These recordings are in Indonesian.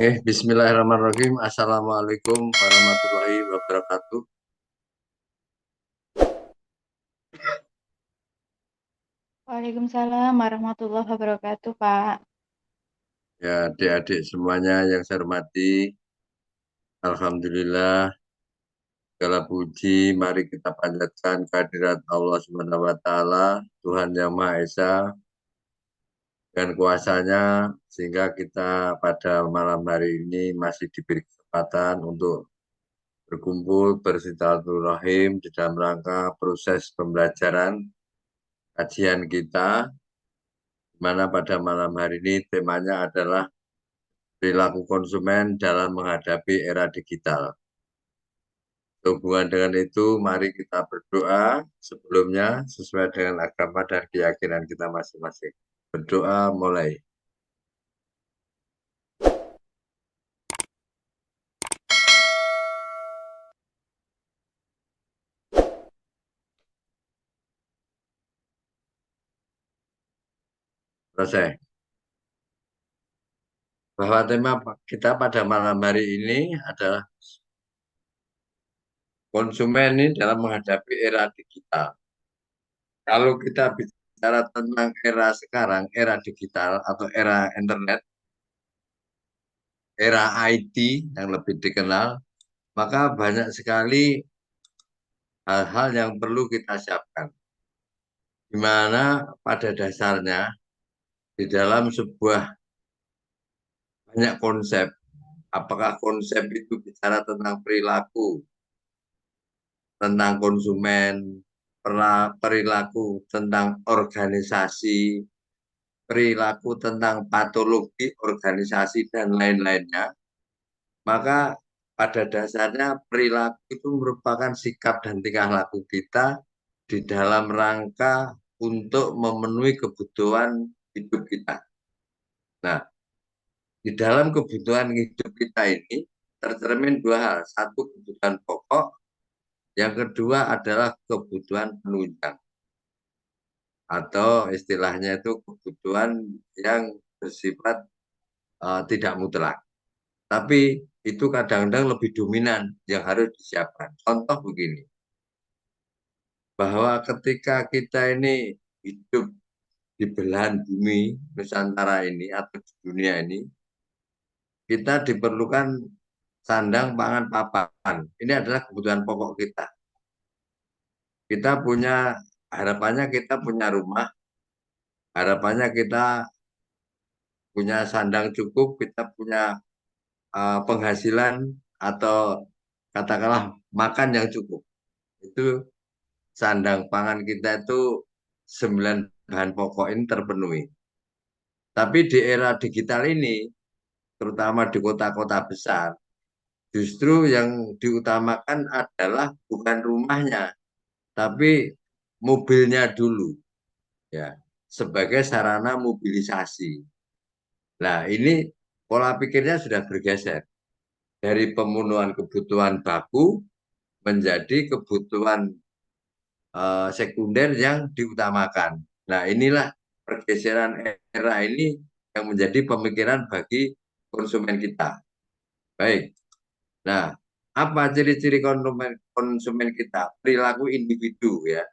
Bismillahirrahmanirrahim. Assalamualaikum warahmatullahi wabarakatuh. Waalaikumsalam warahmatullahi wabarakatuh, Pak. Ya, adik-adik semuanya yang saya hormati, Alhamdulillah, segala puji, mari kita panjatkan kehadirat Allah Subhanahu wa Ta'ala, Tuhan Yang Maha Esa, dan kuasanya, sehingga kita pada malam hari ini masih diberi kesempatan untuk berkumpul bersilaturahim di dalam rangka proses pembelajaran kajian kita, di mana pada malam hari ini temanya adalah perilaku konsumen dalam menghadapi era digital. Hubungan dengan itu, mari kita berdoa sebelumnya sesuai dengan agama dan keyakinan kita masing-masing. Berdoa mulai. Selesai. Bahwa tema kita pada malam hari ini adalah konsumen ini dalam menghadapi era digital. Kalau kita bicara tentang era sekarang, era digital atau era internet, era IT yang lebih dikenal, maka banyak sekali hal-hal yang perlu kita siapkan. Di mana pada dasarnya di dalam sebuah banyak konsep, apakah konsep itu bicara tentang perilaku, tentang konsumen, perilaku tentang organisasi, perilaku tentang patologi organisasi dan lain-lainnya, maka pada dasarnya perilaku itu merupakan sikap dan tingkah laku kita di dalam rangka untuk memenuhi kebutuhan hidup kita. Nah, di dalam kebutuhan hidup kita ini tercermin dua hal. Satu, kebutuhan pokok, yang kedua adalah kebutuhan penunjang. Atau istilahnya itu kebutuhan yang bersifat tidak mutlak. Tapi itu kadang-kadang lebih dominan yang harus disiapkan. Contoh begini, bahwa ketika kita ini hidup di belahan bumi Nusantara ini atau di dunia ini, kita diperlukan sandang, pangan, papan. Ini adalah kebutuhan pokok kita. Kita punya, harapannya kita punya rumah, harapannya kita punya sandang cukup, kita punya penghasilan atau katakanlah makan yang cukup. Itu sandang pangan kita itu 9 bahan pokok ini terpenuhi. Tapi di era digital ini, terutama di kota-kota besar, justru yang diutamakan adalah bukan rumahnya, tapi mobilnya dulu, ya, sebagai sarana mobilisasi. Nah, ini pola pikirnya sudah bergeser dari pemenuhan kebutuhan baku menjadi kebutuhan sekunder yang diutamakan. Nah, inilah pergeseran era ini yang menjadi pemikiran bagi konsumen kita. Baik. Nah, apa ciri-ciri konsumen kita? Perilaku individu ya.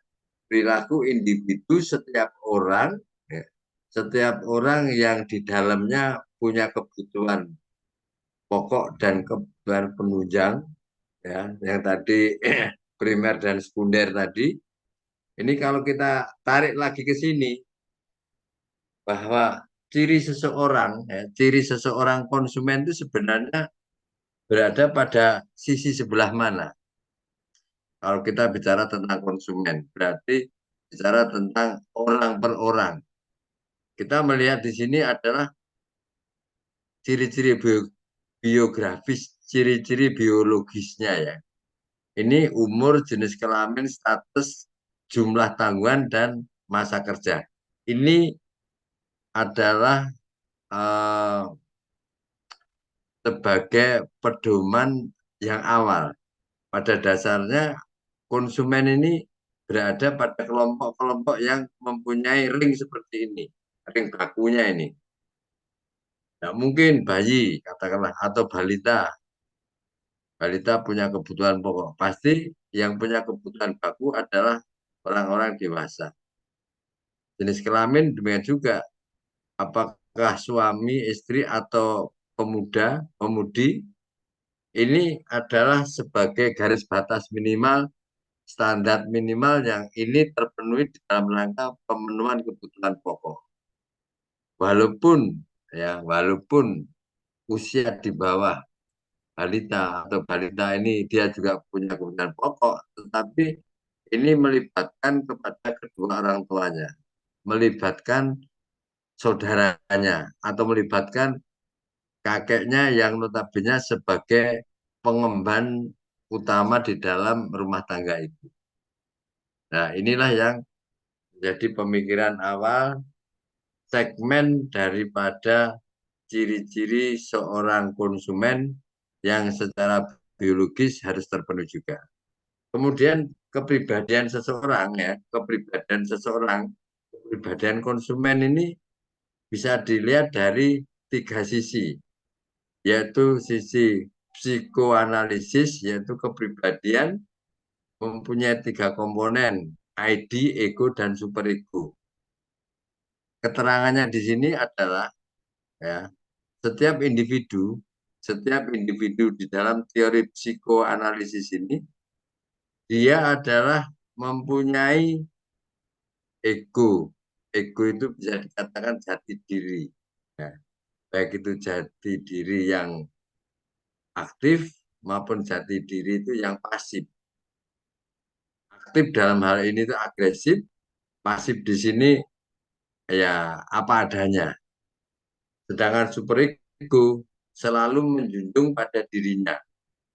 Perilaku individu setiap orang, ya, setiap orang yang di dalamnya punya kebutuhan pokok dan kebutuhan penunjang, ya, yang tadi primer dan sekunder tadi. Ini kalau kita tarik lagi ke sini, bahwa ciri seseorang konsumen itu sebenarnya berada pada sisi sebelah mana? Kalau kita bicara tentang konsumen, berarti bicara tentang orang per orang. Kita melihat di sini adalah ciri-ciri biografis, ciri-ciri biologisnya ya. Ini umur, jenis kelamin, status, jumlah tanggungan, dan masa kerja. Ini adalah eh, sebagai pedoman yang awal. Pada dasarnya konsumen ini berada pada kelompok-kelompok yang mempunyai ring seperti ini, ring bakunya ini. Nah, mungkin bayi, katakanlah, atau balita. Balita punya kebutuhan pokok. Pasti yang punya kebutuhan baku adalah orang-orang dewasa. Jenis kelamin demikian juga. Apakah suami, istri, atau pemuda, pemudi, ini adalah sebagai garis batas minimal, standar minimal yang ini terpenuhi dalam rangka pemenuhan kebutuhan pokok. Walaupun usia di bawah balita atau balita ini dia juga punya kebutuhan pokok, tetapi ini melibatkan kepada kedua orang tuanya, melibatkan saudaranya, atau melibatkan kakeknya yang notabene sebagai pengemban utama di dalam rumah tangga itu. Nah, inilah yang menjadi pemikiran awal segmen daripada ciri-ciri seorang konsumen yang secara biologis harus terpenuhi juga. Kemudian kepribadian konsumen ini bisa dilihat dari tiga sisi, yaitu sisi psikoanalisis, yaitu kepribadian mempunyai tiga komponen, ID, ego, dan superego. Keterangannya di sini adalah ya, setiap individu di dalam teori psikoanalisis ini dia adalah mempunyai ego. Ego itu bisa dikatakan jati diri. Ya, baik itu jati diri yang aktif maupun jati diri itu yang pasif. Aktif dalam hal ini itu agresif, pasif di sini ya apa adanya. Sedangkan superego selalu menjunjung pada dirinya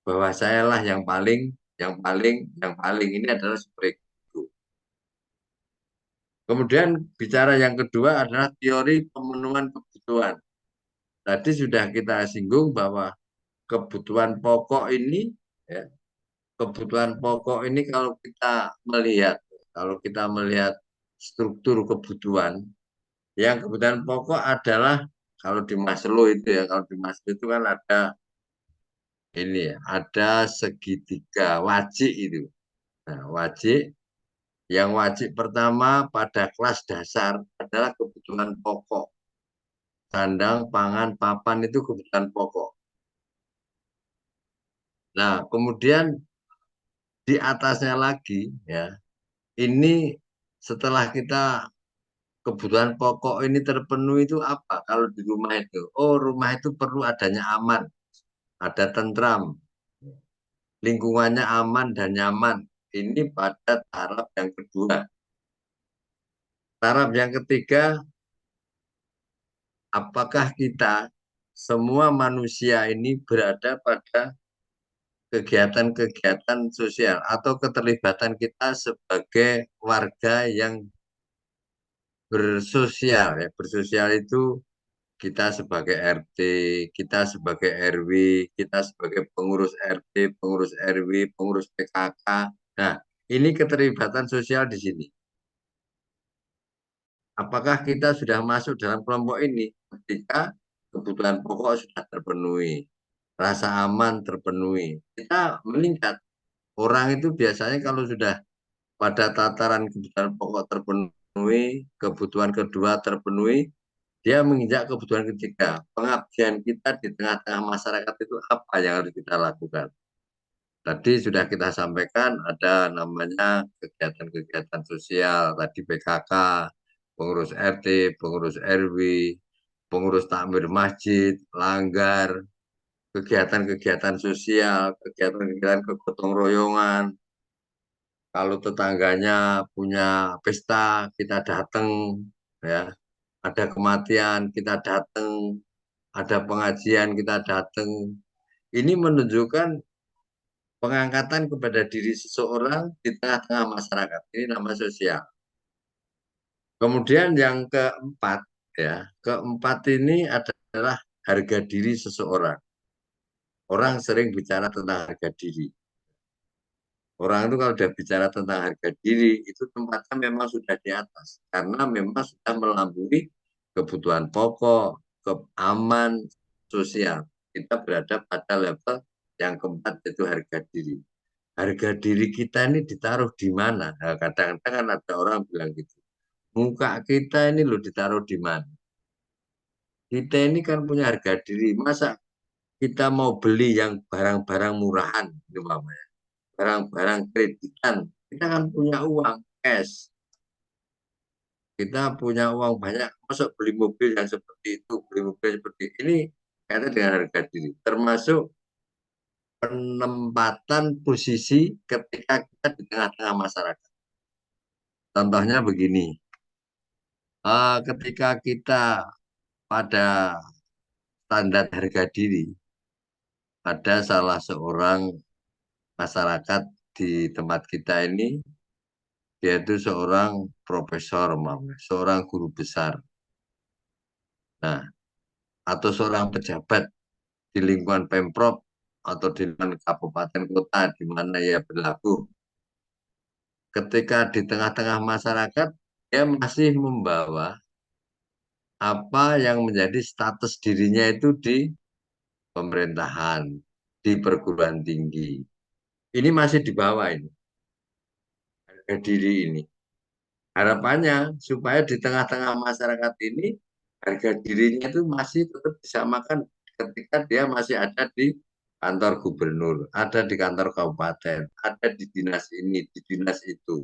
bahwa saya lah yang paling ini adalah superego. Kemudian bicara yang kedua adalah teori pemenuhan kebutuhan. Tadi sudah kita singgung bahwa kebutuhan pokok ini ya, kebutuhan pokok ini kalau kita melihat struktur kebutuhan, yang kebutuhan pokok adalah kalau di Maslow itu kan ada ini ya, ada segitiga wajik itu. Nah, wajik pertama pada kelas dasar adalah kebutuhan pokok. Sandang, pangan, papan itu kebutuhan pokok. Nah, kemudian di atasnya lagi ya, ini setelah kita kebutuhan pokok ini terpenuhi itu apa? Kalau di rumah itu, oh rumah itu perlu adanya aman, ada tentram, lingkungannya aman dan nyaman. Ini pada taraf yang kedua. Taraf yang ketiga, apakah kita semua manusia ini berada pada kegiatan-kegiatan sosial atau keterlibatan kita sebagai warga yang bersosial ya. Bersosial itu kita sebagai RT, kita sebagai RW, kita sebagai pengurus RT, pengurus RW, pengurus PKK. Nah, ini keterlibatan sosial di sini. Apakah kita sudah masuk dalam kelompok ini ketika kebutuhan pokok sudah terpenuhi, rasa aman terpenuhi, kita meningkat. Orang itu biasanya kalau sudah pada tataran kebutuhan pokok terpenuhi, kebutuhan kedua terpenuhi, dia menginjak kebutuhan ketiga. Pengabdian kita di tengah-tengah masyarakat itu apa yang harus kita lakukan? Tadi sudah kita sampaikan ada namanya kegiatan-kegiatan sosial, tadi PKK, pengurus RT, pengurus RW, pengurus takmir masjid, langgar, kegiatan-kegiatan sosial, kegiatan-kegiatan kegotong royongan. Kalau tetangganya punya pesta, kita datang, ya. Ada kematian, kita datang. Ada pengajian, kita datang. Ini menunjukkan pengangkatan kepada diri seseorang di tengah-tengah masyarakat. Ini nama sosial. Kemudian yang keempat ini adalah harga diri seseorang. Orang sering bicara tentang harga diri. Orang itu kalau sudah bicara tentang harga diri, itu tempatnya memang sudah di atas. Karena memang sudah melampaui kebutuhan pokok, aman sosial. Kita berada pada level yang keempat, yaitu harga diri. Harga diri kita ini ditaruh di mana? Nah, kadang-kadang kan ada orang bilang gitu. Muka kita ini loh ditaruh di mana? Kita ini kan punya harga diri. Masa kita mau beli yang barang-barang murahan, gitu, barang-barang kreditan? Kita kan punya uang cash. Kita punya uang banyak, masuk beli mobil yang seperti itu, beli mobil seperti ini, kaitan dengan harga diri. Termasuk penempatan posisi ketika kita di tengah-tengah masyarakat. Contohnya begini, ketika kita pada standar harga diri, ada salah seorang masyarakat di tempat kita ini, dia itu seorang profesor, seorang guru besar, nah, atau seorang pejabat di lingkungan Pemprov atau di lingkungan kabupaten kota di mana ia berlaku. Ketika di tengah-tengah masyarakat, dia masih membawa apa yang menjadi status dirinya itu di pemerintahan, di perguruan tinggi. Ini masih di bawah ini, harga diri ini. Harapannya supaya di tengah-tengah masyarakat ini, harga dirinya itu masih tetap disamakan ketika dia masih ada di kantor gubernur, ada di kantor kabupaten, ada di dinas ini, di dinas itu.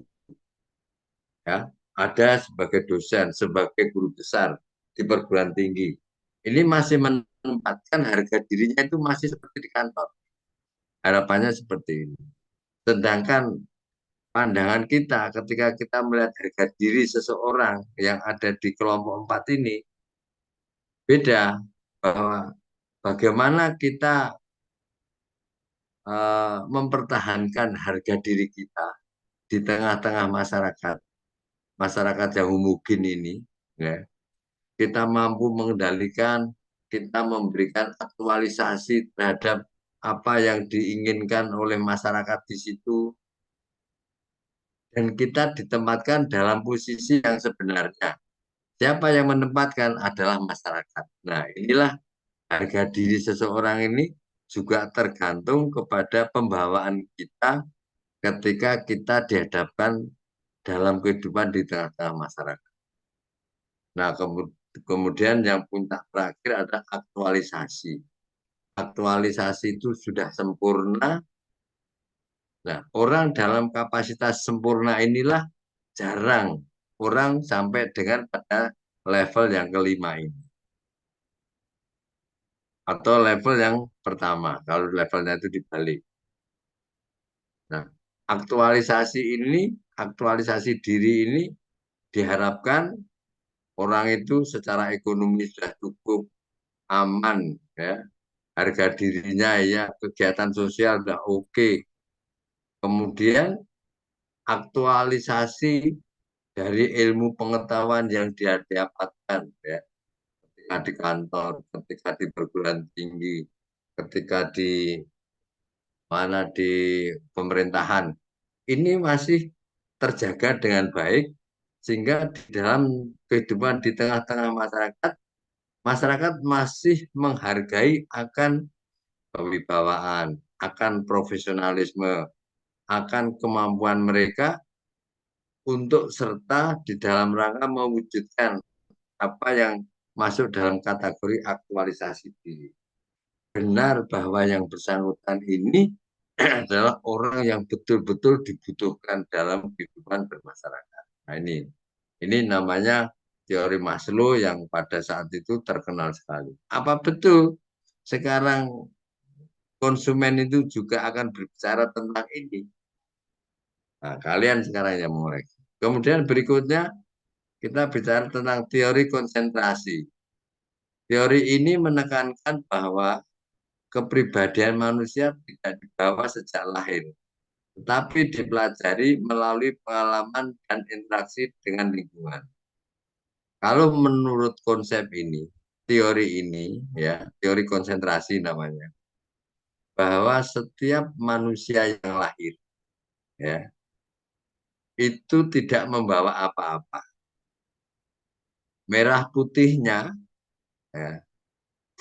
Ya, ada sebagai dosen, sebagai guru besar di perguruan tinggi. Ini masih menempatkan harga dirinya itu masih seperti di kantor. Harapannya seperti ini. Sedangkan pandangan kita ketika kita melihat harga diri seseorang yang ada di kelompok 4 ini beda, bahwa bagaimana kita mempertahankan harga diri kita di tengah-tengah masyarakat, masyarakat yang homogen ini, ya, kita mampu mengendalikan, kita memberikan aktualisasi terhadap apa yang diinginkan oleh masyarakat di situ, dan kita ditempatkan dalam posisi yang sebenarnya. Siapa yang menempatkan adalah masyarakat. Nah, inilah harga diri seseorang ini juga tergantung kepada pembawaan kita ketika kita dihadapkan dalam kehidupan di tengah-tengah masyarakat. Nah, kemudian yang puncak terakhir adalah aktualisasi. Aktualisasi itu sudah sempurna. Nah, orang dalam kapasitas sempurna inilah jarang orang sampai dengan pada level yang kelima ini. Atau level yang pertama, kalau levelnya itu dibalik. Nah, aktualisasi diri ini diharapkan orang itu secara ekonomi sudah cukup aman, ya, harga dirinya ya, kegiatan sosial sudah oke. Kemudian aktualisasi dari ilmu pengetahuan yang dia dapatkan, ya, ketika di kantor, ketika di perguruan tinggi, ketika di mana di pemerintahan, ini masih terjaga dengan baik, sehingga di dalam kehidupan di tengah-tengah masyarakat, masyarakat masih menghargai akan kewibawaan, akan profesionalisme, akan kemampuan mereka untuk serta di dalam rangka mewujudkan apa yang masuk dalam kategori aktualisasi diri. Benar bahwa yang bersangkutan ini adalah orang yang betul-betul dibutuhkan dalam kehidupan bermasyarakat. Nah, ini namanya teori Maslow yang pada saat itu terkenal sekali. Apa betul sekarang konsumen itu juga akan berbicara tentang ini? Nah, kalian sekarang yang mulai. Kemudian berikutnya kita bicara tentang teori konsentrasi. Teori ini menekankan bahwa kepribadian manusia tidak dibawa sejak lahir, tetapi dipelajari melalui pengalaman dan interaksi dengan lingkungan. Kalau menurut konsep ini, teori ini, ya, teori konsentrasi namanya, bahwa setiap manusia yang lahir, ya, itu tidak membawa apa-apa. Merah putihnya, ya,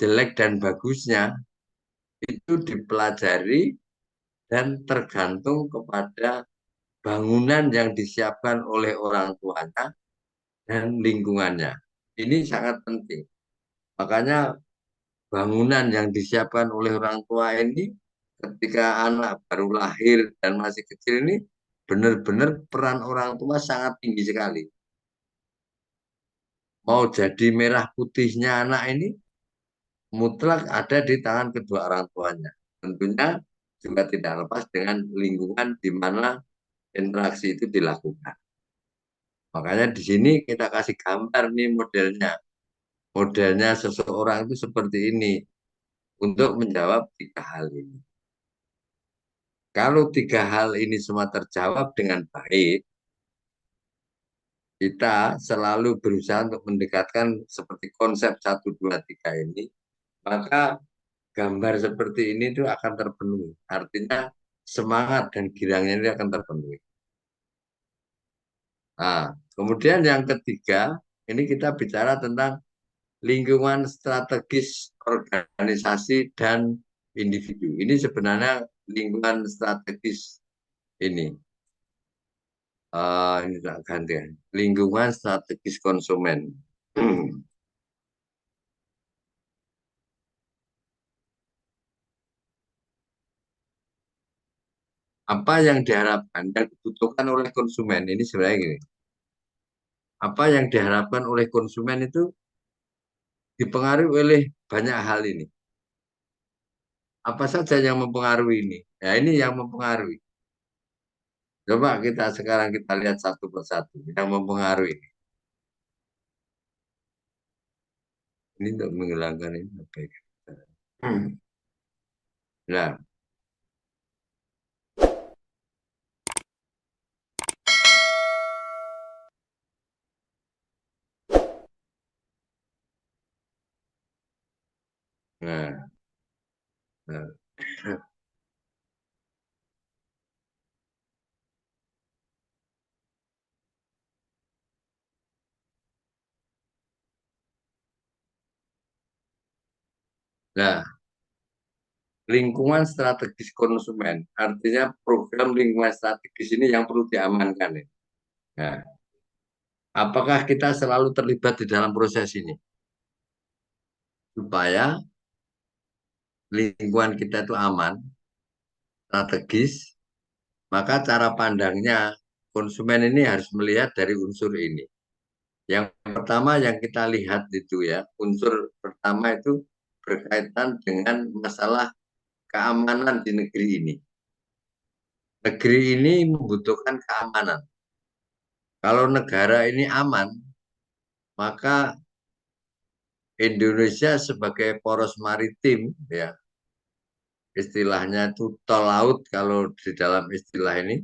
jelek dan bagusnya itu dipelajari dan tergantung kepada bangunan yang disiapkan oleh orang tuanya dan lingkungannya. Ini sangat penting. Makanya bangunan yang disiapkan oleh orang tua ini ketika anak baru lahir dan masih kecil ini benar-benar peran orang tua sangat tinggi sekali. Mau jadi merah putihnya anak ini mutlak ada di tangan kedua orang tuanya. Tentunya juga tidak lepas dengan lingkungan di mana interaksi itu dilakukan. Makanya di sini kita kasih gambar nih modelnya. Modelnya seseorang itu seperti ini untuk menjawab tiga hal ini. Kalau tiga hal ini semua terjawab dengan baik, kita selalu berusaha untuk mendekatkan seperti konsep satu 2 3 ini, maka gambar seperti ini itu akan terpenuhi. Artinya semangat dan girangnya ini akan terpenuhi. Nah, kemudian yang ketiga, ini kita bicara tentang lingkungan strategis organisasi dan individu. Ini sebenarnya lingkungan strategis ini. Ini tak ganti ya. Lingkungan strategis konsumen. Apa yang diharapkan dan dibutuhkan oleh konsumen ini sebenarnya gini. Apa yang diharapkan oleh konsumen itu dipengaruhi oleh banyak hal ini. Apa saja yang mempengaruhi ini? Ya ini yang mempengaruhi. Coba kita sekarang kita lihat satu persatu yang mempengaruhi ini. Ini untuk menghilangkan ini. Oke. Nah, nah, nah, nah, lingkungan strategis konsumen artinya program lingkungan strategis ini yang perlu diamankan. Ya. Nah, apakah kita selalu terlibat di dalam proses ini supaya lingkungan kita itu aman, strategis, maka cara pandangnya konsumen ini harus melihat dari unsur ini. Yang pertama yang kita lihat itu ya, unsur pertama itu berkaitan dengan masalah keamanan di negeri ini. Negeri ini membutuhkan keamanan. Kalau negara ini aman, maka Indonesia sebagai poros maritim, ya istilahnya itu tol laut kalau di dalam istilah ini,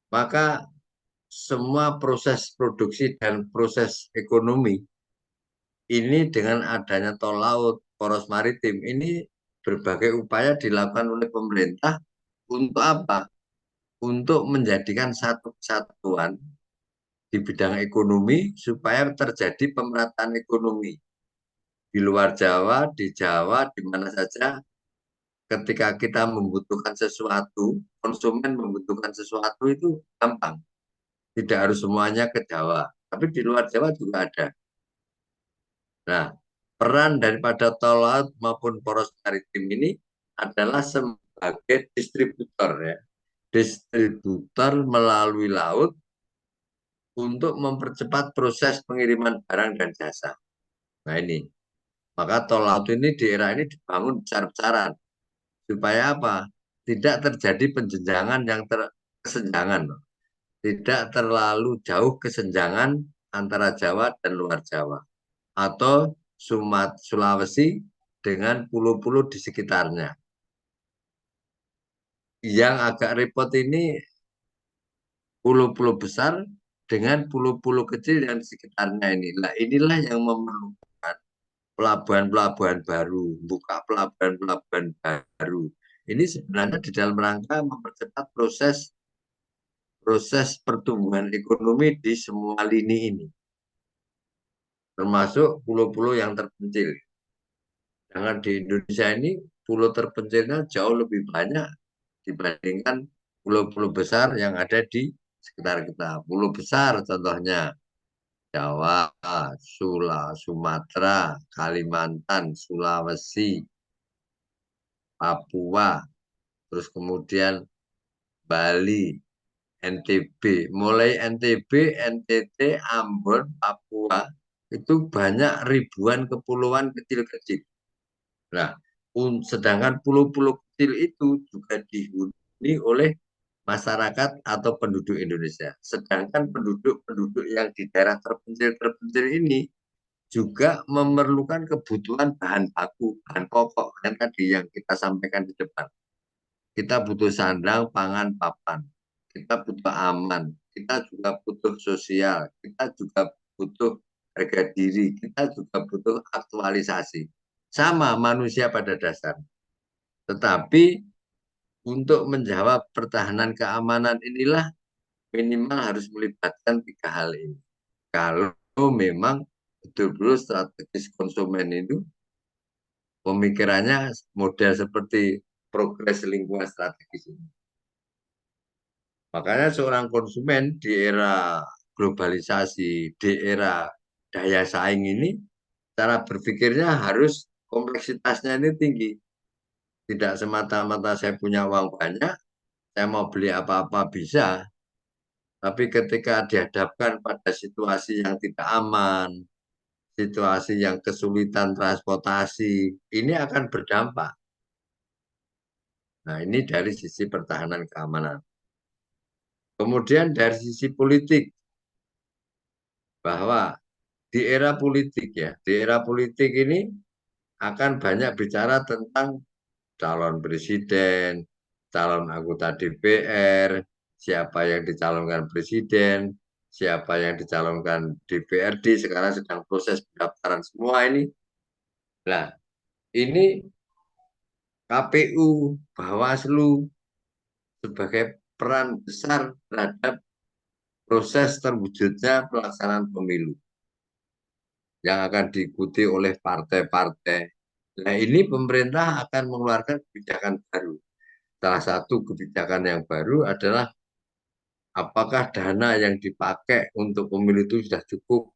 maka semua proses produksi dan proses ekonomi ini dengan adanya tol laut, poros maritim, ini berbagai upaya dilakukan oleh pemerintah untuk apa? Untuk menjadikan satu kesatuan di bidang ekonomi supaya terjadi pemerataan ekonomi di luar Jawa, di Jawa, di mana saja ketika kita membutuhkan sesuatu, konsumen membutuhkan sesuatu itu gampang. Tidak harus semuanya ke Jawa, tapi di luar Jawa juga ada. Nah, peran daripada tol laut maupun poros maritim ini adalah sebagai distributor ya. Distributor melalui laut untuk mempercepat proses pengiriman barang dan jasa. Nah ini, maka tol laut ini di era ini dibangun besar-besaran supaya apa? Tidak terjadi penjenjangan yang kesenjangan, tidak terlalu jauh kesenjangan antara Jawa dan luar Jawa atau Sulawesi dengan pulau-pulau di sekitarnya. Yang agak repot ini pulau-pulau besar dengan pulau-pulau kecil yang di sekitarnya ini. Nah, inilah yang memerlukan pelabuhan-pelabuhan baru, buka pelabuhan-pelabuhan baru. Ini sebenarnya di dalam rangka mempercepat proses proses pertumbuhan ekonomi di semua lini ini, termasuk pulau-pulau yang terpencil. Sedangkan di Indonesia ini pulau terpencilnya jauh lebih banyak dibandingkan pulau-pulau besar yang ada di sekitar kita. Pulau besar contohnya Jawa, Sula, Sumatera, Kalimantan, Sulawesi, Papua, terus kemudian Bali, NTB. Mulai NTB, NTT, Ambon, Papua, itu banyak ribuan kepulauan kecil-kecil. Nah, sedangkan pulau-pulau kecil itu juga dihuni oleh masyarakat atau penduduk Indonesia. Sedangkan penduduk-penduduk yang di daerah terpencil-terpencil ini juga memerlukan kebutuhan bahan baku, bahan pokok, kan tadi yang kita sampaikan di depan. Kita butuh sandang, pangan, papan. Kita butuh aman. Kita juga butuh sosial. Kita juga butuh harga diri. Kita juga butuh aktualisasi. Sama manusia pada dasar. Tetapi untuk menjawab pertahanan keamanan inilah minimal harus melibatkan tiga hal ini. Kalau memang betul-betul strategis konsumen itu pemikirannya model seperti progres lingkungan strategis ini. Makanya seorang konsumen di era globalisasi, di era daya saing ini, cara berpikirnya harus kompleksitasnya ini tinggi. Tidak semata-mata saya punya uang banyak, saya mau beli apa-apa bisa, tapi ketika dihadapkan pada situasi yang tidak aman, situasi yang kesulitan transportasi, ini akan berdampak. Nah, ini dari sisi pertahanan keamanan. Kemudian dari sisi politik, bahwa di era politik ya, di era politik ini akan banyak bicara tentang calon presiden, calon anggota DPR, siapa yang dicalonkan presiden, siapa yang dicalonkan DPRD, sekarang sedang proses pendaftaran semua ini. Nah, ini KPU, Bawaslu sebagai peran besar terhadap proses terwujudnya pelaksanaan pemilu yang akan diikuti oleh partai-partai. Nah, ini pemerintah akan mengeluarkan kebijakan baru. Salah satu kebijakan yang baru adalah apakah dana yang dipakai untuk pemilu itu sudah cukup.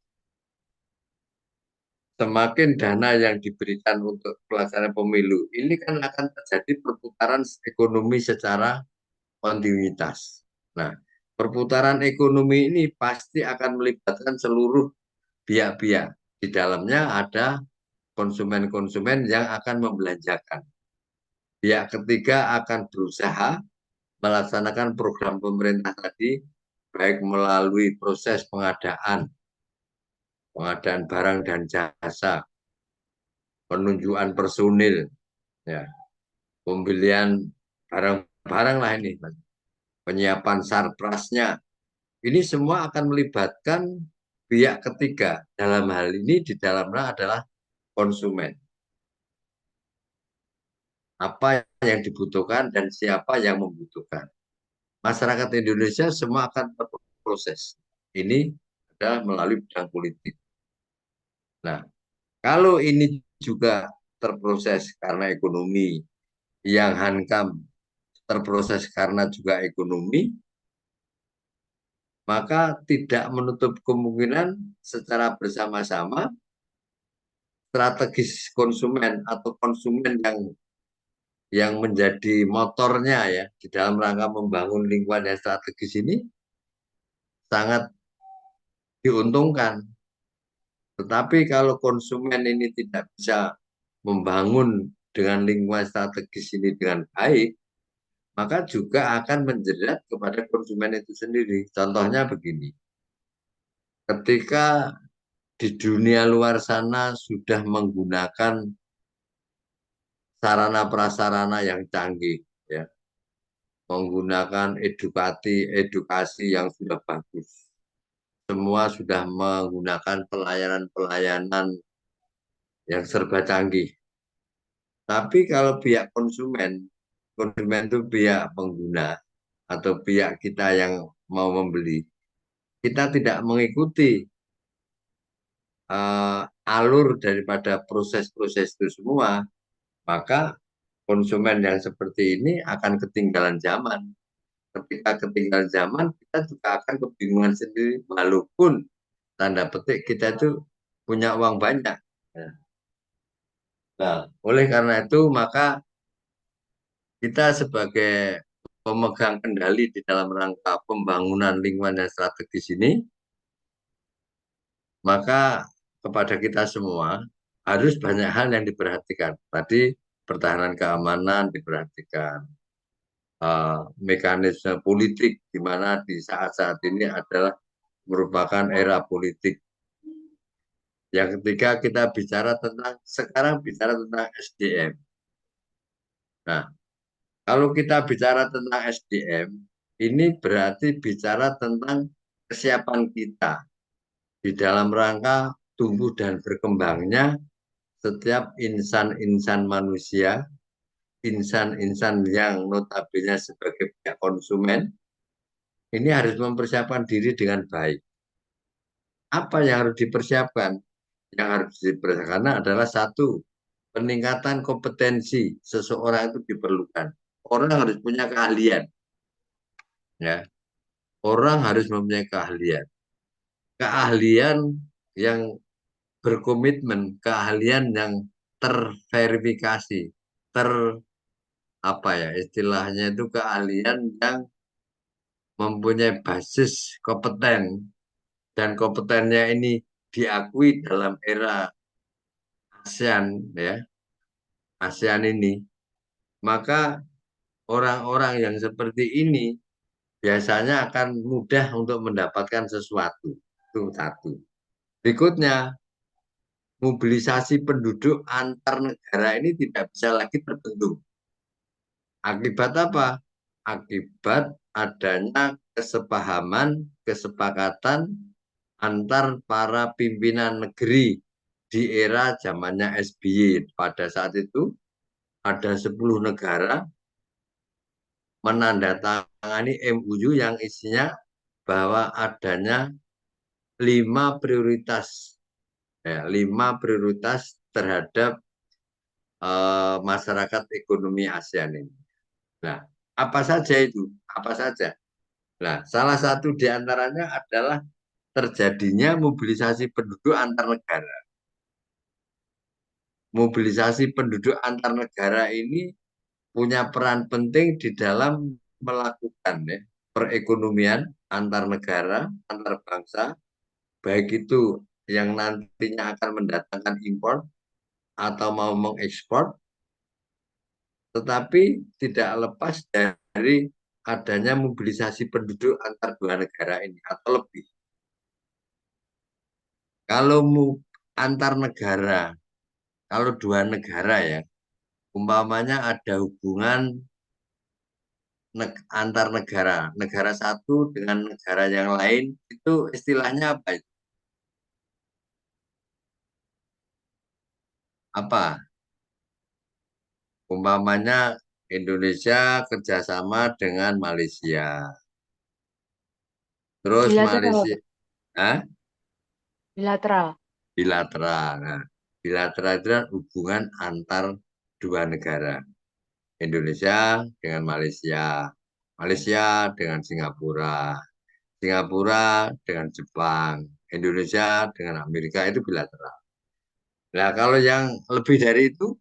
Semakin dana yang diberikan untuk pelaksanaan pemilu, ini kan akan terjadi perputaran ekonomi secara kontinuitas. Nah, perputaran ekonomi ini pasti akan melibatkan seluruh pihak-pihak. Di dalamnya ada konsumen-konsumen yang akan membelanjakan. Pihak ketiga akan berusaha melaksanakan program pemerintah tadi, baik melalui proses pengadaan barang dan jasa, penunjukan personil, ya, pembelian barang-barang lah ini, penyiapan sarprasnya. Ini semua akan melibatkan pihak ketiga. Dalam hal ini di dalamnya adalah konsumen. Apa yang dibutuhkan dan siapa yang membutuhkan. Masyarakat Indonesia semua akan berproses. Ini adalah melalui bidang politik. Nah, kalau ini juga terproses karena ekonomi, yang hankam terproses karena juga ekonomi, maka tidak menutup kemungkinan secara bersama-sama strategis konsumen atau konsumen yang menjadi motornya ya di dalam rangka membangun lingkungan yang strategis ini sangat diuntungkan. Tetapi kalau konsumen ini tidak bisa membangun dengan lingkungan strategis ini dengan baik, maka juga akan menjerat kepada konsumen itu sendiri. Contohnya begini, ketika di dunia luar sana sudah menggunakan sarana prasarana yang canggih, ya, menggunakan edukasi yang sudah bagus. Semua sudah menggunakan pelayanan-pelayanan yang serba canggih. Tapi kalau pihak konsumen itu pihak pengguna atau pihak kita yang mau membeli, kita tidak mengikuti alur daripada proses-proses itu semua, maka konsumen yang seperti ini akan ketinggalan zaman. Ketika ketinggalan zaman, kita juga akan kebingungan sendiri, walaupun tanda petik kita itu punya uang banyak. Nah, oleh karena itu, maka kita sebagai pemegang kendali di dalam rangka pembangunan lingkungan yang strategis ini, maka kepada kita semua harus banyak hal yang diperhatikan. Tadi pertahanan keamanan diperhatikan, mekanisme politik di mana di saat-saat ini adalah merupakan era politik. Yang ketiga kita bicara tentang sekarang bicara tentang SDM. Nah, kalau kita bicara tentang SDM, ini berarti bicara tentang kesiapan kita di dalam rangka tumbuh dan berkembangnya setiap insan-insan manusia, insan-insan yang notabene sebagai pihak konsumen, ini harus mempersiapkan diri dengan baik. Apa yang harus dipersiapkan? Yang harus dipersiapkan adalah satu, peningkatan kompetensi seseorang itu diperlukan. Orang harus punya keahlian, ya. Orang harus mempunyai keahlian. Keahlian yang berkomitmen, keahlian yang terverifikasi, ter apa ya istilahnya itu keahlian yang mempunyai basis kompeten dan kompetennya ini diakui dalam era ASEAN ya ASEAN ini, maka orang-orang yang seperti ini biasanya akan mudah untuk mendapatkan sesuatu. Itu satu. Berikutnya, mobilisasi penduduk antar negara ini tidak bisa lagi terbentuk. Akibat apa? Akibat adanya kesepahaman, kesepakatan antar para pimpinan negeri di era zamannya SBY. Pada saat itu ada 10 negara menandatangani MOU yang isinya bahwa adanya 5 prioritas, ya, 5 prioritas terhadap masyarakat ekonomi ASEAN ini. Nah, apa saja itu? Apa saja? Nah, salah satu di antaranya adalah terjadinya mobilisasi penduduk antar negara. Mobilisasi penduduk antar negara ini punya peran penting di dalam melakukan ya, perekonomian antar negara, antar bangsa, baik itu yang nantinya akan mendatangkan impor atau mau mengekspor, tetapi tidak lepas dari adanya mobilisasi penduduk antar dua negara ini atau lebih. Kalau antar negara, kalau dua negara ya, umpamanya ada hubungan antar negara, negara satu dengan negara yang lain, itu istilahnya apa itu? Apa? Umpamanya Indonesia kerjasama dengan Malaysia. Terus Bilateral, Malaysia, ah, bilateral. bilateral. Nah, bilateral itu adalah hubungan antar dua negara. Indonesia dengan Malaysia, Malaysia dengan Singapura, Singapura dengan Jepang, Indonesia dengan Amerika itu bilateral. Nah, kalau yang lebih dari itu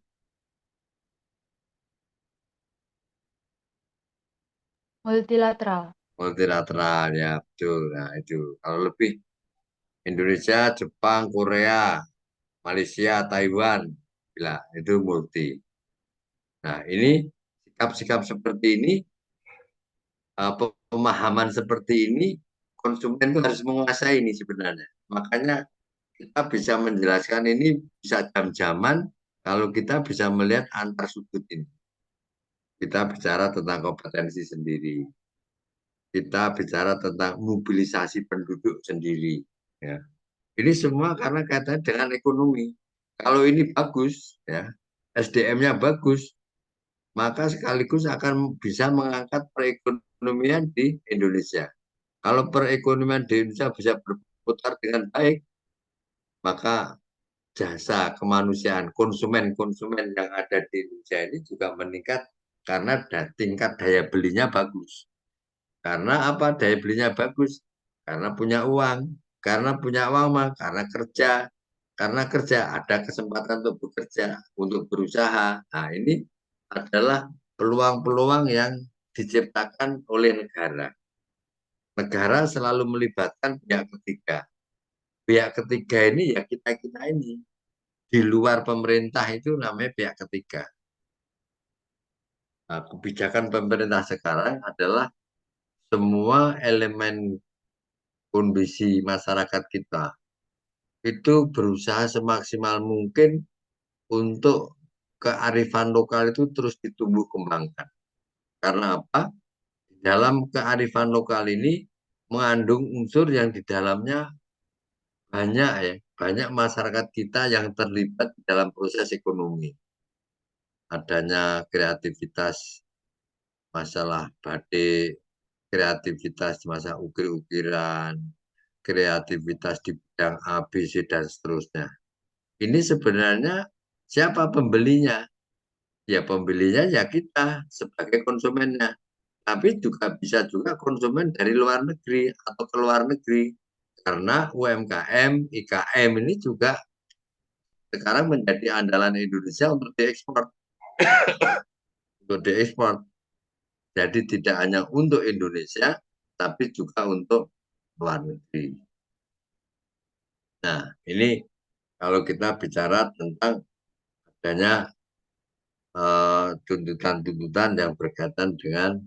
Multilateral. multilateral ya betul. Nah, itu kalau lebih Indonesia, Jepang, Korea, Malaysia, Taiwan, bila itu multi. Nah, ini sikap-sikap seperti ini, pemahaman seperti ini, konsumen itu harus menguasai ini sebenarnya. Makanya kita bisa menjelaskan ini bisa jam-jaman kalau kita bisa melihat antar sudut ini. Kita bicara tentang kompetensi sendiri. Kita bicara tentang mobilisasi penduduk sendiri. Ya. Ini semua karena kaitannya dengan ekonomi. Kalau ini bagus, ya SDM-nya bagus, maka sekaligus akan bisa mengangkat perekonomian di Indonesia. Kalau perekonomian di Indonesia bisa berputar dengan baik, maka jasa kemanusiaan, konsumen-konsumen yang ada di Indonesia ini juga meningkat karena tingkat daya belinya bagus. Karena apa? Daya belinya bagus. Karena punya uang. Karena punya uang mah karena kerja. Karena kerja ada kesempatan untuk bekerja, untuk berusaha. Nah, ini adalah peluang-peluang yang diciptakan oleh negara. Negara selalu melibatkan pihak ketiga. Pihak ketiga ini ya kita-kita ini. Di luar pemerintah itu namanya pihak ketiga. Nah, kebijakan pemerintah sekarang adalah semua elemen kondisi masyarakat kita itu berusaha semaksimal mungkin untuk kearifan lokal itu terus ditumbuh kembangkan. Karena apa? Dalam kearifan lokal ini mengandung unsur yang di dalamnya banyak ya, banyak masyarakat kita yang terlibat dalam proses ekonomi. Adanya kreativitas masalah batik, kreativitas masalah ukir-ukiran, kreativitas di bidang A, B, C, dan seterusnya. Ini sebenarnya siapa pembelinya? Ya pembelinya ya kita sebagai konsumennya. Tapi juga bisa juga konsumen dari luar negeri atau ke luar negeri. Karena UMKM, IKM ini juga sekarang menjadi andalan Indonesia untuk diekspor. Untuk diekspor. Jadi tidak hanya untuk Indonesia, tapi juga untuk luar negeri. Nah, ini kalau kita bicara tentang adanya tuntutan-tuntutan yang berkaitan dengan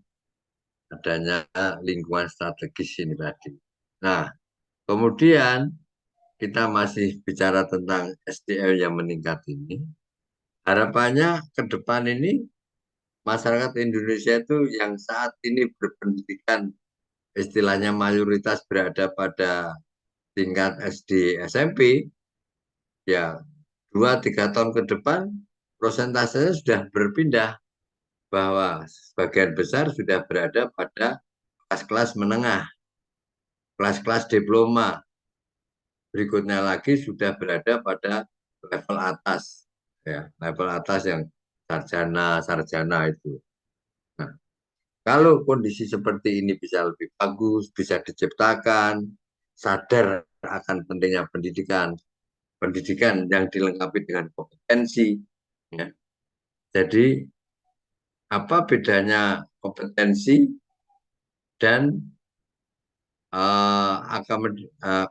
adanya lingkungan strategis ini tadi. Nah, kemudian kita masih bicara tentang SDM yang meningkat ini. Harapannya ke depan ini masyarakat Indonesia itu yang saat ini berpendidikan istilahnya mayoritas berada pada tingkat SD SMP, ya 2-3 tahun ke depan prosentasenya sudah berpindah bahwa sebagian besar sudah berada pada kelas-kelas menengah, kelas-kelas diploma. Berikutnya lagi sudah berada pada level atas, ya, level atas yang sarjana itu. Nah, kalau kondisi seperti ini bisa lebih bagus, bisa diciptakan, sadar akan pentingnya pendidikan, pendidikan yang dilengkapi dengan kompetensi. Ya. Jadi apa bedanya kompetensi dan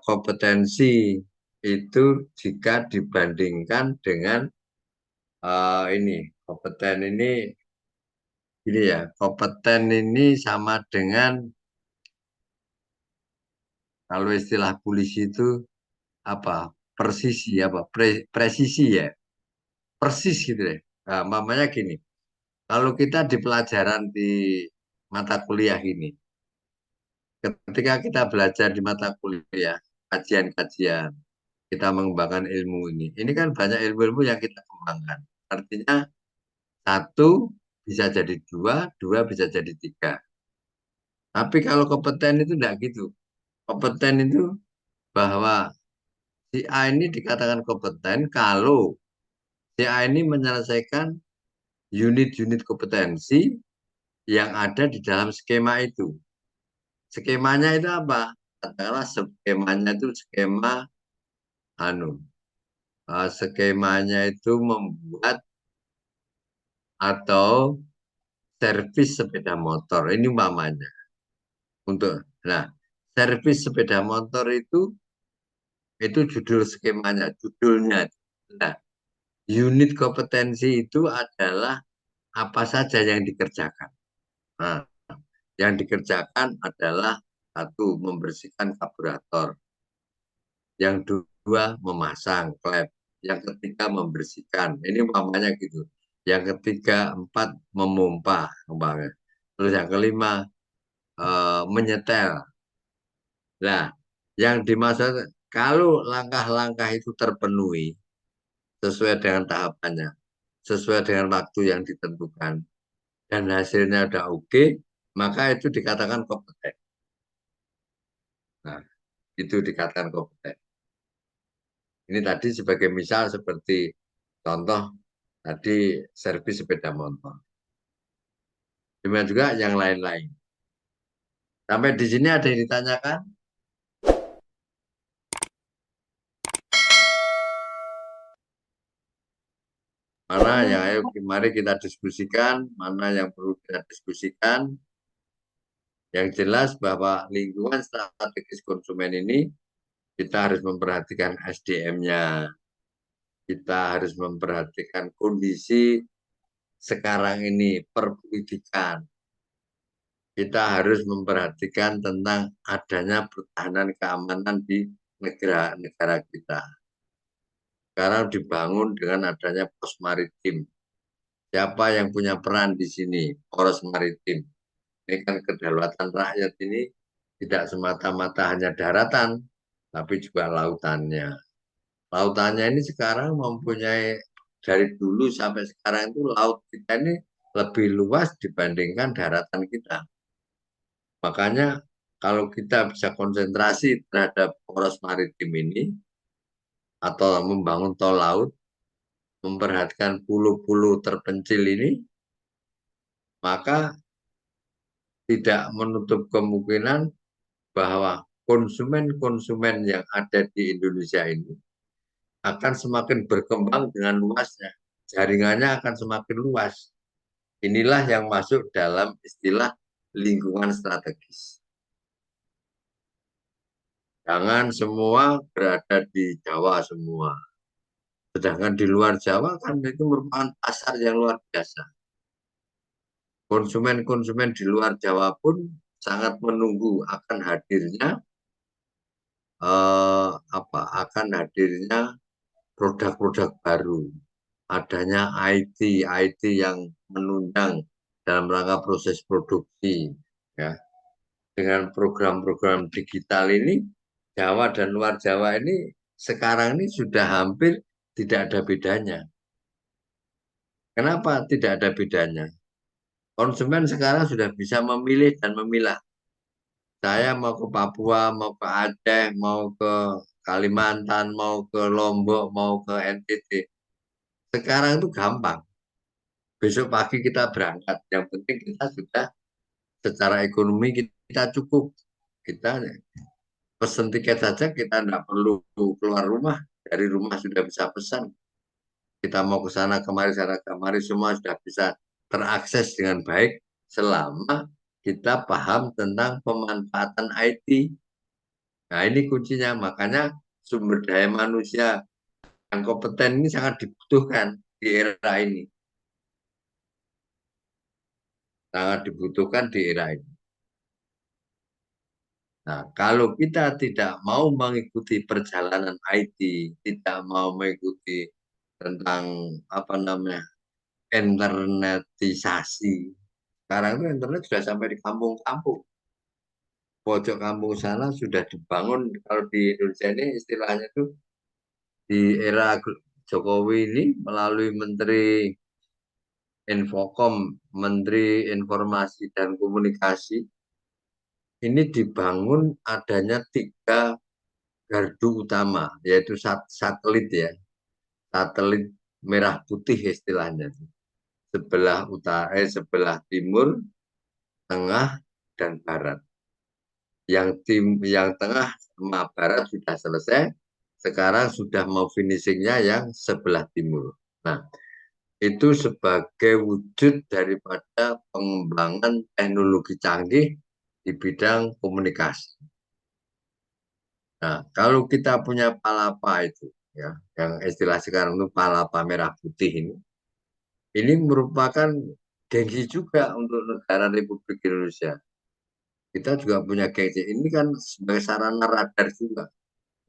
kompetensi itu jika dibandingkan dengan ini kompeten ini sama dengan kalau istilah polisi itu apa persisi apa presisi ya persis gitu deh. Nah, mamanya gini, kalau kita di pelajaran di mata kuliah ini, ketika kita belajar di mata kuliah, kajian-kajian, kita mengembangkan ilmu ini kan banyak ilmu-ilmu yang kita kembangkan. Artinya satu bisa jadi dua, dua bisa jadi tiga. Tapi kalau kompeten itu tidak gitu. Kompeten itu bahwa si A ini dikatakan kompeten kalau si A ini menyelesaikan unit-unit kompetensi yang ada di dalam skema itu. Skemanya itu apa? Katakanlah skemanya itu anu, skemanya itu membuat atau servis sepeda motor. Ini umpamanya. Nah, servis sepeda motor itu judul skemanya, judulnya. Nah, unit kompetensi itu adalah apa saja yang dikerjakan. Nah, yang dikerjakan adalah satu membersihkan karburator, yang kedua memasang klep, yang ketiga membersihkan. Ini umpamanya gitu. Yang ketiga, empat memompa, umpamanya. Terus yang kelima menyetel. Nah, yang dimaksud kalau langkah-langkah itu terpenuhi sesuai dengan tahapannya, sesuai dengan waktu yang ditentukan, dan hasilnya udah oke, maka itu dikatakan kompeten. Nah, itu dikatakan kompeten. Ini tadi sebagai misal seperti contoh tadi servis sepeda motor. Demikian juga yang lain-lain. Sampai di sini ada yang ditanyakan? Mana yang ayo mari kita diskusikan, mana yang perlu kita diskusikan. Yang jelas bahwa lingkungan strategis konsumen ini kita harus memperhatikan SDM-nya. Kita harus memperhatikan kondisi sekarang ini, perpolitikan. Kita harus memperhatikan tentang adanya pertahanan keamanan di negara-negara kita. Sekarang dibangun dengan adanya pos maritim. Siapa yang punya peran di sini? Poros maritim. Ini kan kedaulatan rakyat ini tidak semata-mata hanya daratan, tapi juga lautannya. Lautannya ini sekarang mempunyai dari dulu sampai sekarang itu laut kita ini lebih luas dibandingkan daratan kita. Makanya kalau kita bisa konsentrasi terhadap poros maritim ini atau membangun tol laut, memperhatikan pulau-pulau terpencil ini, maka tidak menutup kemungkinan bahwa konsumen-konsumen yang ada di Indonesia ini akan semakin berkembang dengan luasnya. Jaringannya akan semakin luas. Inilah yang masuk dalam istilah lingkungan strategis. Jangan semua berada di Jawa semua. Sedangkan di luar Jawa kan itu merupakan pasar yang luar biasa. Konsumen-konsumen di luar Jawa pun sangat menunggu akan hadirnya produk-produk baru, adanya IT yang menunjang dalam rangka proses produksi, ya. Dengan program-program digital ini, Jawa dan luar Jawa ini sekarang ini sudah hampir tidak ada bedanya. Kenapa tidak ada bedanya? Konsumen sekarang sudah bisa memilih dan memilah. Saya mau ke Papua, mau ke Aceh, mau ke Kalimantan, mau ke Lombok, mau ke NTT. Sekarang itu gampang. Besok pagi kita berangkat. Yang penting kita sudah secara ekonomi kita cukup. Kita pesen tiket saja, kita tidak perlu keluar rumah. Dari rumah sudah bisa pesan. Kita mau ke sana kemari, semua sudah bisa terakses dengan baik selama kita paham tentang pemanfaatan IT. Nah, ini kuncinya. Makanya sumber daya manusia yang kompeten ini sangat dibutuhkan di era ini. Sangat dibutuhkan di era ini. Nah, kalau kita tidak mau mengikuti perjalanan IT, tidak mau mengikuti tentang apa namanya internetisasi. Sekarang itu internet sudah sampai di kampung-kampung. Pojok kampung sana sudah dibangun. Kalau di Indonesia ini istilahnya itu di era Jokowi ini melalui Menteri Infokom, Menteri Informasi dan Komunikasi, ini dibangun adanya 3 gardu utama, yaitu satelit ya, satelit merah putih istilahnya. Sebelah timur, tengah, dan barat. Yang tengah sama barat sudah selesai, sekarang sudah mau finishingnya yang sebelah timur. Nah, itu sebagai wujud daripada pengembangan teknologi canggih di bidang komunikasi. Nah, kalau kita punya palapa itu, ya, yang istilah sekarang itu palapa merah putih ini merupakan gengsi juga untuk negara Republik Indonesia. Kita juga punya gengsi. Ini kan sebagai sarana radar juga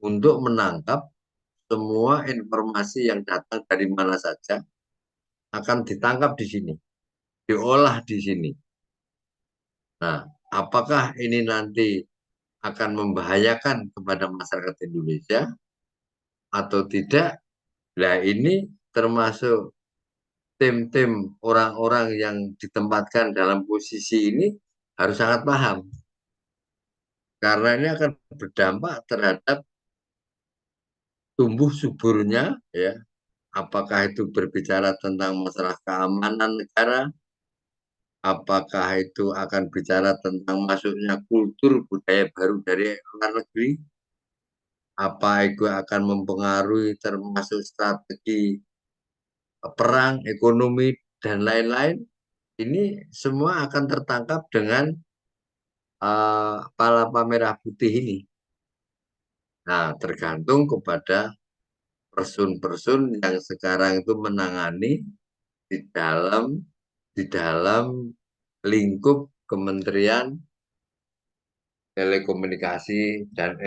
untuk menangkap semua informasi yang datang dari mana saja akan ditangkap di sini, diolah di sini. Nah, apakah ini nanti akan membahayakan kepada masyarakat Indonesia atau tidak? Nah, ini termasuk tim-tim orang-orang yang ditempatkan dalam posisi ini harus sangat paham. Karena ini akan berdampak terhadap tumbuh suburnya, ya, apakah itu berbicara tentang masalah keamanan negara, apakah itu akan bicara tentang masuknya kultur budaya baru dari luar negeri, apa itu akan mempengaruhi termasuk strategi perang, ekonomi, dan lain-lain, ini semua akan tertangkap dengan palapa merah putih ini. Nah, tergantung kepada person-person yang sekarang itu menangani di dalam di dalam lingkup Kementerian Telekomunikasi dan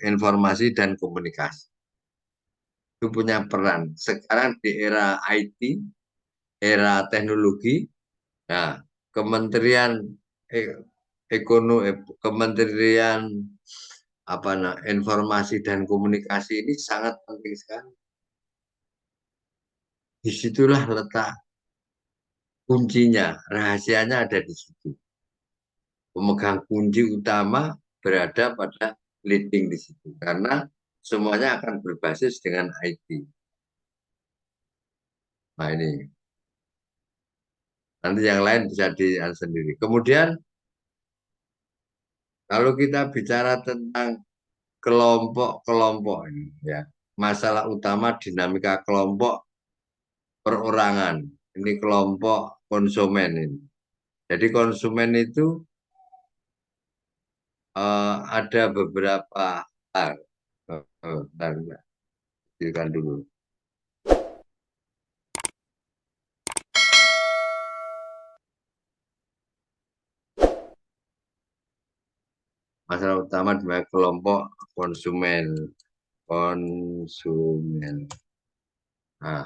Informasi dan Komunikasi. Itu punya peran. Sekarang di era IT, era teknologi, nah, Kementerian Kementerian Informasi dan Komunikasi ini sangat penting sekali. Disitulah letak kuncinya, rahasianya ada di situ. Pemegang kunci utama berada pada leading di situ, karena semuanya akan berbasis dengan IT. Nah ini, nanti yang lain bisa dilihat sendiri. Kemudian kalau kita bicara tentang kelompok-kelompok ini, ya, masalah utama dinamika kelompok perorangan. Ini kelompok konsumen ini. Jadi konsumen itu ada beberapa hal. Bentar, kecilkan dulu. Masalah utama di kelompok konsumen. Konsumen. Nah,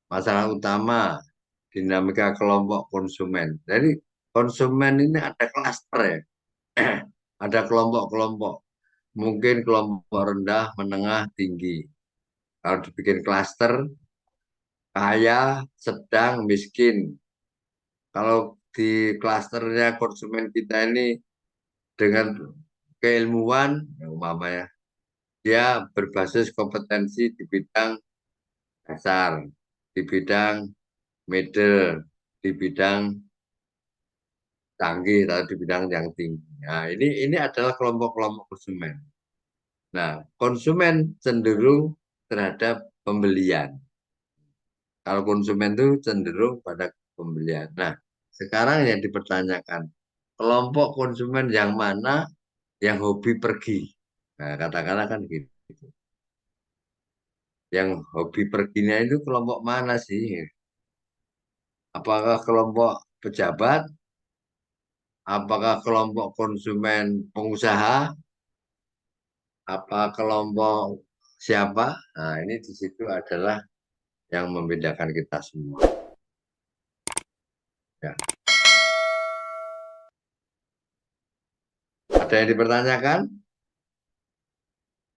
masalah utama dinamika kelompok konsumen. Jadi konsumen ini ada klaster, ya. Ada kelompok-kelompok. Mungkin kelompok rendah, menengah, tinggi. Kalau dibikin klaster, kaya, sedang, miskin. Kalau di klasternya konsumen kita ini dengan keilmuan, ya umpamanya, dia berbasis kompetensi di bidang dasar, di bidang middle, di bidang canggih, atau di bidang yang tinggi. Nah, ini adalah kelompok-kelompok konsumen. Nah, konsumen cenderung terhadap pembelian. Kalau konsumen itu cenderung pada pembelian. Nah, sekarang yang dipertanyakan, kelompok konsumen yang mana yang hobi pergi? Nah, katakanlah kan gitu. Yang hobi perginya itu kelompok mana sih? Apakah kelompok pejabat? Apakah kelompok konsumen pengusaha? Apa kelompok siapa? Nah, ini di situ adalah yang membedakan kita semua. Ya. Ada yang dipertanyakan?